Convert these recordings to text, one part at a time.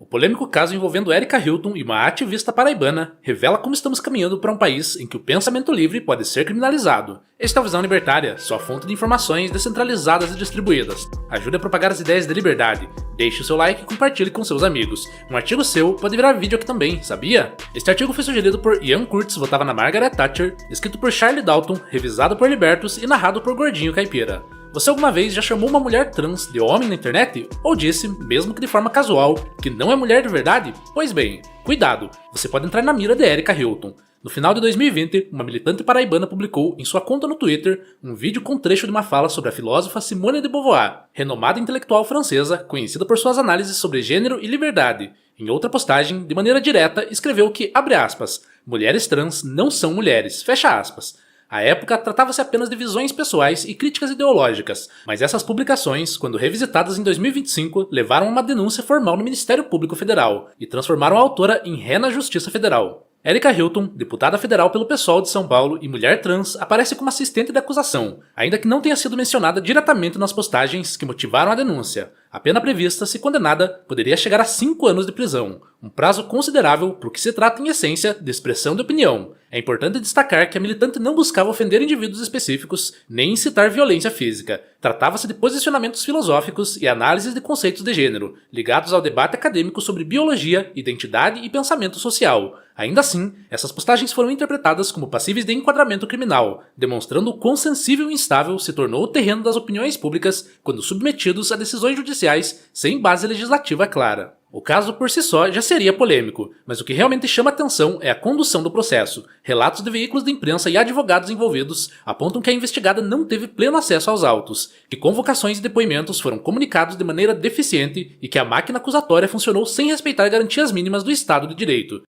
O polêmico caso envolvendo Erika Hilton e uma ativista paraibana revela como estamos caminhando para um país em que o pensamento livre pode ser criminalizado. Este é o Visão Libertária, sua fonte de informações descentralizadas e distribuídas. Ajude a propagar as ideias de liberdade. Deixe o seu like e compartilhe com seus amigos. Um artigo seu pode virar vídeo aqui também, sabia? Este artigo foi sugerido por Ian Curtis, votava na Margaret Thatcher, escrito por Charlie Dalton, revisado por Libertus e narrado por Gordinho Caipira. Você alguma vez já chamou uma mulher trans de homem na internet? Ou disse, mesmo que de forma casual, que não é mulher de verdade? Pois bem, cuidado, você pode entrar na mira de Erika Hilton. No final de 2020, uma militante paraibana publicou em sua conta no Twitter um vídeo com trecho de uma fala sobre a filósofa Simone de Beauvoir, renomada intelectual francesa, conhecida por suas análises sobre gênero e liberdade. Em outra postagem, de maneira direta, escreveu que, abre aspas, mulheres trans não são mulheres, fecha aspas. À época, tratava-se apenas de visões pessoais e críticas ideológicas, mas essas publicações, quando revisitadas em 2025, levaram a uma denúncia formal no Ministério Público Federal e transformaram a autora em ré na Justiça Federal. Erika Hilton, deputada federal pelo PSOL de São Paulo e mulher trans, aparece como assistente de acusação, ainda que não tenha sido mencionada diretamente nas postagens que motivaram a denúncia. A pena prevista, se condenada, poderia chegar a 5 anos de prisão, um prazo considerável por que se trata em essência de expressão de opinião. É importante destacar que a militante não buscava ofender indivíduos específicos, nem incitar violência física. Tratava-se de posicionamentos filosóficos e análises de conceitos de gênero, ligados ao debate acadêmico sobre biologia, identidade e pensamento social. Ainda assim, essas postagens foram interpretadas como passíveis de enquadramento criminal, demonstrando o quão sensível e instável se tornou o terreno das opiniões públicas quando submetidos a decisões judiciais sem base legislativa clara. O caso por si só já seria polêmico, mas o que realmente chama atenção é a condução do processo. Relatos de veículos de imprensa e advogados envolvidos apontam que a investigada não teve pleno acesso aos autos, que convocações e depoimentos foram comunicados de maneira deficiente e que a máquina acusatória funcionou sem respeitar garantias mínimas do Estado de Direito.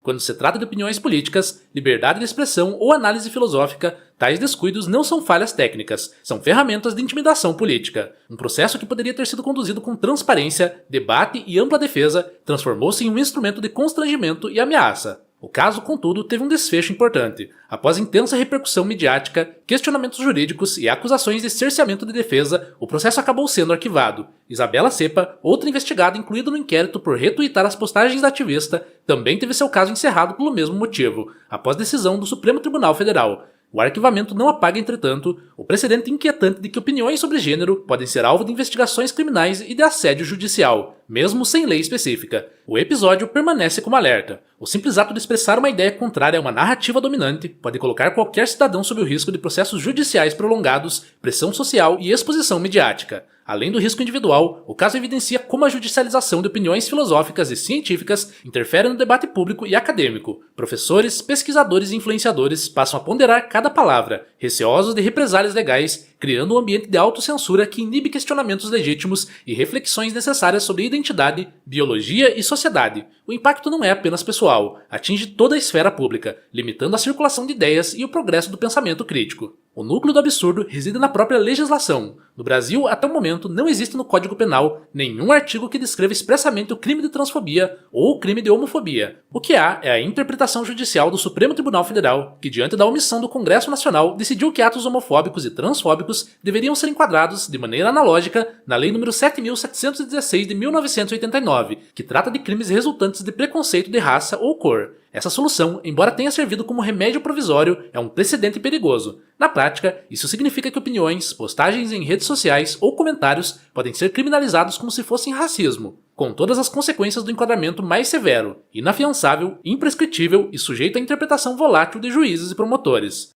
Quando se trata de opiniões políticas, liberdade de expressão ou análise filosófica, tais descuidos não são falhas técnicas, são ferramentas de intimidação política. Um processo que poderia ter sido conduzido com transparência, debate e ampla defesa, transformou-se em um instrumento de constrangimento e ameaça. O caso, contudo, teve um desfecho importante. Após intensa repercussão midiática, questionamentos jurídicos e acusações de cerceamento de defesa, o processo acabou sendo arquivado. Isabela Cepa, outra investigada incluída no inquérito por retweetar as postagens da ativista, também teve seu caso encerrado pelo mesmo motivo, após decisão do Supremo Tribunal Federal. O arquivamento não apaga, entretanto, o precedente inquietante de que opiniões sobre gênero podem ser alvo de investigações criminais e de assédio judicial, mesmo sem lei específica. O episódio permanece como alerta. O simples ato de expressar uma ideia contrária a uma narrativa dominante pode colocar qualquer cidadão sob o risco de processos judiciais prolongados, pressão social e exposição midiática. Além do risco individual, o caso evidencia como a judicialização de opiniões filosóficas e científicas interfere no debate público e acadêmico. Professores, pesquisadores e influenciadores passam a ponderar cada palavra, receosos de represálias legais, criando um ambiente de autocensura que inibe questionamentos legítimos e reflexões necessárias sobre identidade, biologia e sociedade. O impacto não é apenas pessoal, atinge toda a esfera pública, limitando a circulação de ideias e o progresso do pensamento crítico. O núcleo do absurdo reside na própria legislação. No Brasil, até o momento, não existe no Código Penal nenhum artigo que descreva expressamente o crime de transfobia ou o crime de homofobia. O que há é a interpretação judicial do Supremo Tribunal Federal, que, diante da omissão do Congresso Nacional, decidiu que atos homofóbicos e transfóbicos deveriam ser enquadrados, de maneira analógica, na Lei nº 7.716 de 1989, que trata de crimes resultantes de preconceito de raça ou cor. Essa solução, embora tenha servido como remédio provisório, é um precedente perigoso. Na prática, isso significa que opiniões, postagens em redes sociais ou comentários podem ser criminalizados como se fossem racismo, com todas as consequências do enquadramento mais severo, inafiançável, imprescritível e sujeito à interpretação volátil de juízes e promotores.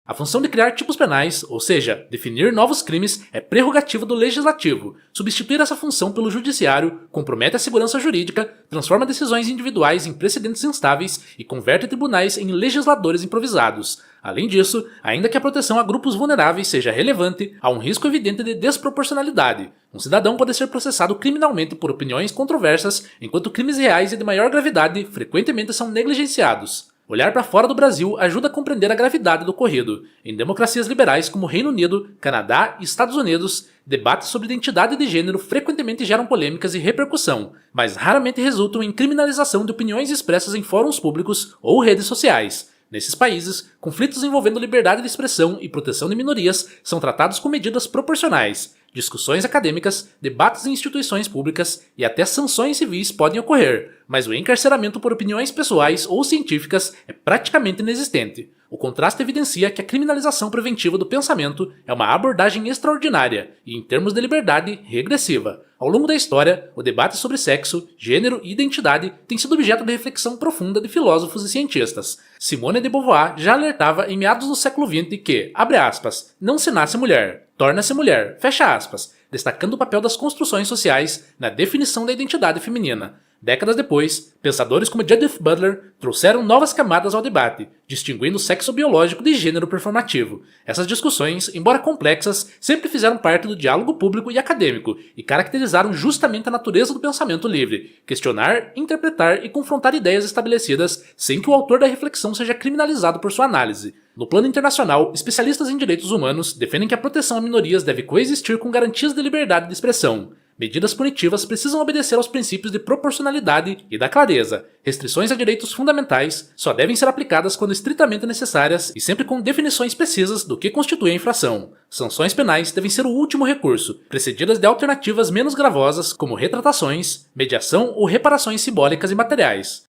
A função de criar tipos penais, ou seja, definir novos crimes, é prerrogativa do legislativo. Substituir essa função pelo judiciário compromete a segurança jurídica, transforma decisões individuais em precedentes instáveis e converte tribunais em legisladores improvisados. Além disso, ainda que a proteção a grupos vulneráveis seja relevante, há um risco evidente de desproporcionalidade. Um cidadão pode ser processado criminalmente por opiniões controversas, enquanto crimes reais e de maior gravidade frequentemente são negligenciados. Olhar para fora do Brasil ajuda a compreender a gravidade do ocorrido. Em democracias liberais como Reino Unido, Canadá e Estados Unidos, debates sobre identidade de gênero frequentemente geram polêmicas e repercussão, mas raramente resultam em criminalização de opiniões expressas em fóruns públicos ou redes sociais. Nesses países, conflitos envolvendo liberdade de expressão e proteção de minorias são tratados com medidas proporcionais. discussões acadêmicas, debates em instituições públicas e até sanções civis podem ocorrer, mas o encarceramento por opiniões pessoais ou científicas é praticamente inexistente. O contraste evidencia que a criminalização preventiva do pensamento é uma abordagem extraordinária e, em termos de liberdade, regressiva. Ao longo da história, o debate sobre sexo, gênero e identidade tem sido objeto de reflexão profunda de filósofos e cientistas. Simone de Beauvoir já alertava em meados do século XX que, abre aspas, não se nasce mulher, torna-se mulher, fecha aspas, destacando o papel das construções sociais na definição da identidade feminina. Décadas depois, pensadores como Judith Butler trouxeram novas camadas ao debate, distinguindo o sexo biológico de gênero performativo. Essas discussões, embora complexas, sempre fizeram parte do diálogo público e acadêmico e caracterizaram justamente a natureza do pensamento livre, questionar, interpretar e confrontar ideias estabelecidas sem que o autor da reflexão seja criminalizado por sua análise. No plano internacional, especialistas em direitos humanos defendem que a proteção a minorias deve coexistir com garantias de liberdade de expressão. Medidas punitivas precisam obedecer aos princípios de proporcionalidade e da clareza. Restrições a direitos fundamentais só devem ser aplicadas quando estritamente necessárias e sempre com definições precisas do que constitui a infração. Sanções penais devem ser o último recurso, precedidas de alternativas menos gravosas como retratações, mediação ou reparações simbólicas e materiais.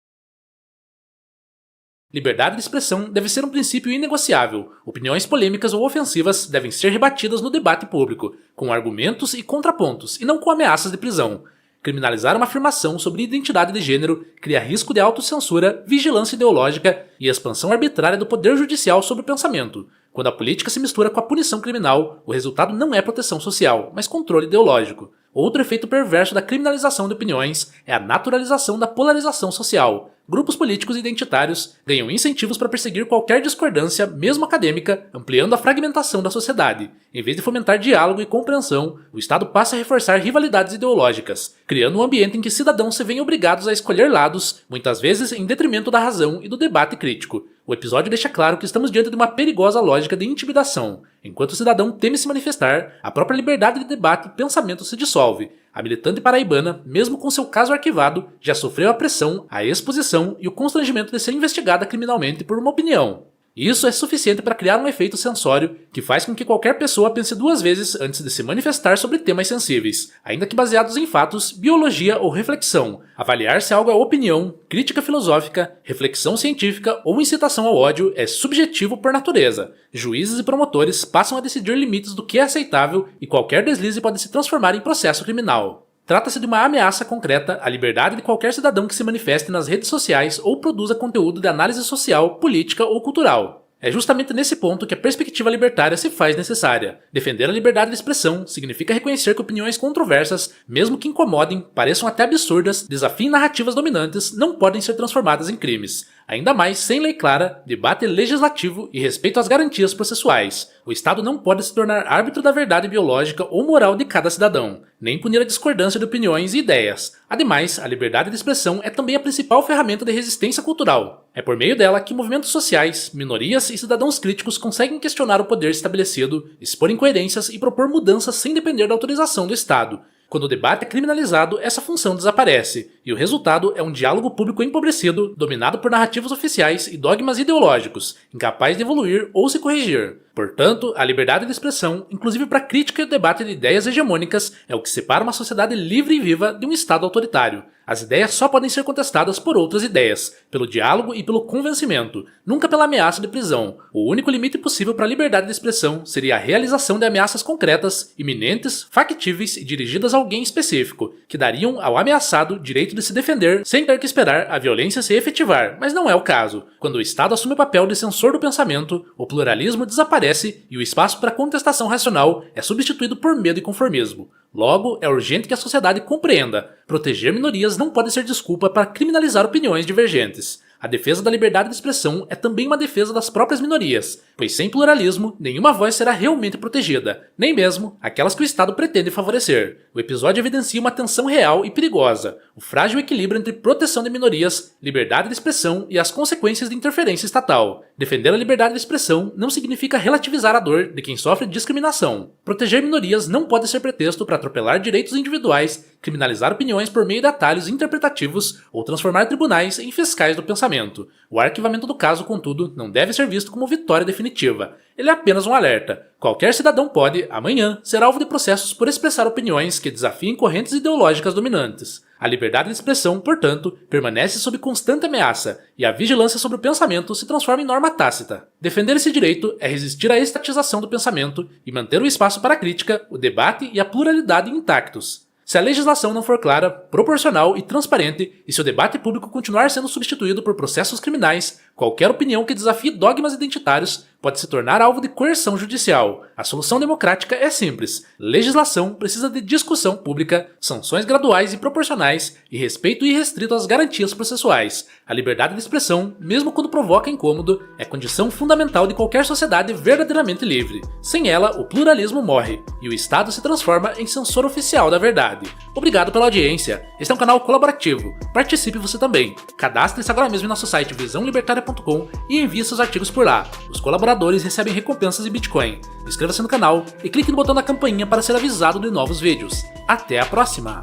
Liberdade de expressão deve ser um princípio inegociável. Opiniões polêmicas ou ofensivas devem ser rebatidas no debate público, com argumentos e contrapontos, e não com ameaças de prisão. Criminalizar uma afirmação sobre identidade de gênero cria risco de autocensura, vigilância ideológica e expansão arbitrária do poder judicial sobre o pensamento. Quando a política se mistura com a punição criminal, o resultado não é proteção social, mas controle ideológico. Outro efeito perverso da criminalização de opiniões é a naturalização da polarização social. Grupos políticos identitários ganham incentivos para perseguir qualquer discordância, mesmo acadêmica, ampliando a fragmentação da sociedade. Em vez de fomentar diálogo e compreensão, o Estado passa a reforçar rivalidades ideológicas, criando um ambiente em que cidadãos se veem obrigados a escolher lados, muitas vezes em detrimento da razão e do debate crítico. O episódio deixa claro que estamos diante de uma perigosa lógica de intimidação. Enquanto o cidadão teme se manifestar, a própria liberdade de debate e pensamento se dissolve. A militante paraibana, mesmo com seu caso arquivado, já sofreu a pressão, a exposição e o constrangimento de ser investigada criminalmente por uma opinião. Isso é suficiente para criar um efeito sensório que faz com que qualquer pessoa pense duas vezes antes de se manifestar sobre temas sensíveis, ainda que baseados em fatos, biologia ou reflexão. Avaliar se algo é opinião, crítica filosófica, reflexão científica ou incitação ao ódio é subjetivo por natureza. Juízes e promotores passam a decidir limites do que é aceitável e qualquer deslize pode se transformar em processo criminal. Trata-se de uma ameaça concreta à liberdade de qualquer cidadão que se manifeste nas redes sociais ou produza conteúdo de análise social, política ou cultural. É justamente nesse ponto que a perspectiva libertária se faz necessária. Defender a liberdade de expressão significa reconhecer que opiniões controversas, mesmo que incomodem, pareçam até absurdas, desafiem narrativas dominantes, não podem ser transformadas em crimes. Ainda mais sem lei clara, debate legislativo e respeito às garantias processuais. O Estado não pode se tornar árbitro da verdade biológica ou moral de cada cidadão, nem punir a discordância de opiniões e ideias. Ademais, a liberdade de expressão é também a principal ferramenta de resistência cultural. É por meio dela que movimentos sociais, minorias e cidadãos críticos conseguem questionar o poder estabelecido, expor incoerências e propor mudanças sem depender da autorização do Estado. Quando o debate é criminalizado, essa função desaparece, e o resultado é um diálogo público empobrecido, dominado por narrativas oficiais e dogmas ideológicos, incapaz de evoluir ou se corrigir. Portanto, a liberdade de expressão, inclusive para crítica e debate de ideias hegemônicas, é o que separa uma sociedade livre e viva de um Estado autoritário. As ideias só podem ser contestadas por outras ideias, pelo diálogo e pelo convencimento, nunca pela ameaça de prisão. O único limite possível para a liberdade de expressão seria a realização de ameaças concretas, iminentes, factíveis e dirigidas a alguém específico, que dariam ao ameaçado direito de se defender sem ter que esperar a violência se efetivar, mas não é o caso. Quando o Estado assume o papel de censor do pensamento, o pluralismo desaparece e o espaço para contestação racional é substituído por medo e conformismo. Logo, é urgente que a sociedade compreenda: proteger minorias não pode ser desculpa para criminalizar opiniões divergentes. A defesa da liberdade de expressão é também uma defesa das próprias minorias, pois sem pluralismo, nenhuma voz será realmente protegida, nem mesmo aquelas que o Estado pretende favorecer. O episódio evidencia uma tensão real e perigosa, o frágil equilíbrio entre proteção de minorias, liberdade de expressão e as consequências de interferência estatal. Defender a liberdade de expressão não significa relativizar a dor de quem sofre discriminação. Proteger minorias não pode ser pretexto para atropelar direitos individuais criminalizar opiniões por meio de atalhos interpretativos ou transformar tribunais em fiscais do pensamento. O arquivamento do caso, contudo, não deve ser visto como vitória definitiva. Ele é apenas um alerta. Qualquer cidadão pode, amanhã, ser alvo de processos por expressar opiniões que desafiem correntes ideológicas dominantes. A liberdade de expressão, portanto, permanece sob constante ameaça, e a vigilância sobre o pensamento se transforma em norma tácita. Defender esse direito é resistir à estatização do pensamento e manter o espaço para a crítica, o debate e a pluralidade intactos. Se a legislação não for clara, proporcional e transparente, e se o debate público continuar sendo substituído por processos criminais, qualquer opinião que desafie dogmas identitários pode se tornar alvo de coerção judicial. A solução democrática é simples. Legislação precisa de discussão pública, sanções graduais e proporcionais e respeito irrestrito às garantias processuais. A liberdade de expressão, mesmo quando provoca incômodo, é condição fundamental de qualquer sociedade verdadeiramente livre. Sem ela, o pluralismo morre e o Estado se transforma em censor oficial da verdade. Obrigado pela audiência. Este é um canal colaborativo. Participe você também. Cadastre-se agora mesmo em nosso site visãolibertaria.com e envie seus artigos por lá. Os colaboradores recebem recompensas em Bitcoin. Inscreva-se no canal e clique no botão da campainha para ser avisado de novos vídeos. Até a próxima!